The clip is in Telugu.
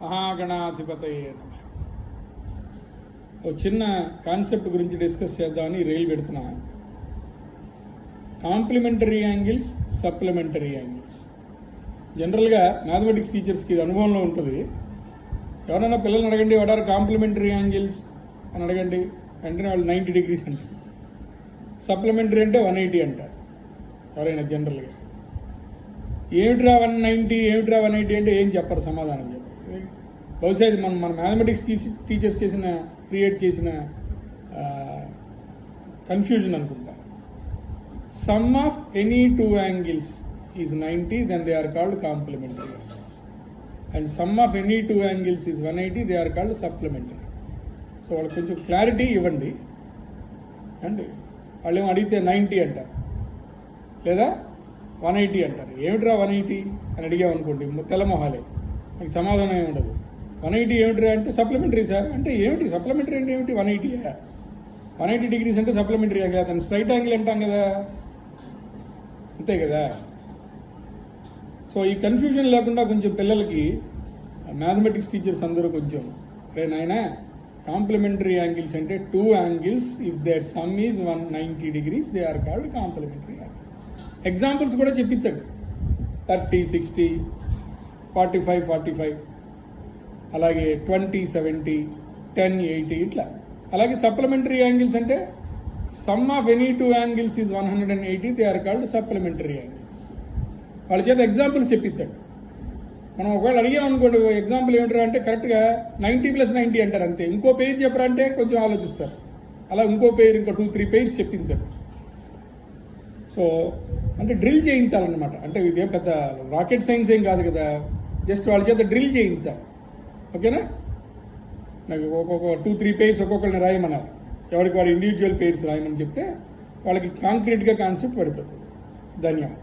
మహాగణాధిపతయే నమః. ఒక చిన్న కాన్సెప్ట్ గురించి డిస్కస్ చేద్దామని రైలు పెడుతున్నా. Complementary angles, supplementary angles. జనరల్గా మ్యాథమెటిక్స్ టీచర్స్కి ఇది అనుభవంలో ఉంటుంది. ఎవరైనా పిల్లల్ని అడగండి, వాట్ ఆర్ కాంప్లిమెంటరీ యాంగిల్స్ అని అడగండి, వెంటనే వాళ్ళు 90 degrees అంటారు. సప్లిమెంటరీ అంటే 180 అంటారు ఎవరైనా జనరల్గా. ఏమిట్రా 190, ఏమిట్రా 180 అంటే ఏం చెప్పరు, సమాధానం చెప్పరు. బహుశా ఇది మన మ్యాథమెటిక్స్ టీచర్స్ క్రియేట్ చేసిన కన్ఫ్యూజన్ అనుకుంటా. Sum of any two angles is 90, then they are called complementary angles. And sum of any two angles is 180, they are called supplementary. So వాళ్ళకి కొంచెం క్లారిటీ ఇవ్వండి అండి. వాళ్ళు ఏమో అడిగితే 90 అంటారు, లేదా 180 అంటారు. ఏమిట్రా 180 అని అడిగామనుకోండి, తెల్లమొహాలే, మీకు సమాధానం ఏమి ఉండదు. 180 ఏమిట్రా అంటే సప్లిమెంటరీ సార్ అంటే ఏమిటి, సప్లిమెంటరీ అంటే ఏమిటి, 180 180 degrees అంటే సప్లిమెంటరీ కదా, దాన్ని స్ట్రైట్ యాంగిల్ అంటాం కదా, అంతే కదా. సో ఈ కన్ఫ్యూజన్ లేకుండా కొంచెం పిల్లలకి మ్యాథమెటిక్స్ టీచర్స్ అందరూ కొంచెం రే నాయనా, కాంప్లిమెంటరీ యాంగిల్స్ అంటే two angles, if their sum is 190 degrees, they are called complementary angles. Examples కూడా చెప్పించండి. 30, 60, 45, 45, అలాగే 20, 70, 10, 80 ఇట్లా. అలాగే సప్లిమెంటరీ యాంగిల్స్ అంటే sum of any two angles is 180, they are called supplementary angles. వాళ్ళ చేత ఎగ్జాంపుల్స్ చెప్పించాడు. మనం ఒకవేళ అడిగామనుకోండి, ఎగ్జాంపుల్ ఏమిటారు అంటే కరెక్ట్గా 90 + 90 అంటారు అంతే. ఇంకో పేరు చెప్పారంటే కొంచెం ఆలోచిస్తారు. అలా ఇంకో పేరు, ఇంకో 2-3 పేర్స్ చెప్పించాడు. సో అంటే డ్రిల్ చేయించాలన్నమాట. అంటే ఇదేం పెద్ద రాకెట్ సైన్స్ ఏం కాదు కదా, జస్ట్ వాళ్ళ చేత డ్రిల్ చేయించాలి. ఓకేనా? నాకు ఒక్కొక్క 2-3 పేర్స్ ఒక్కొక్కరిని రాయమన్నారు. ఎవరికి వాడు ఇండివిజువల్ పేర్స్ రాయమని చెప్తే వాళ్ళకి కాంక్రీట్గా కాన్సెప్ట్ పడిపోతుంది. ధన్యవాదాలు.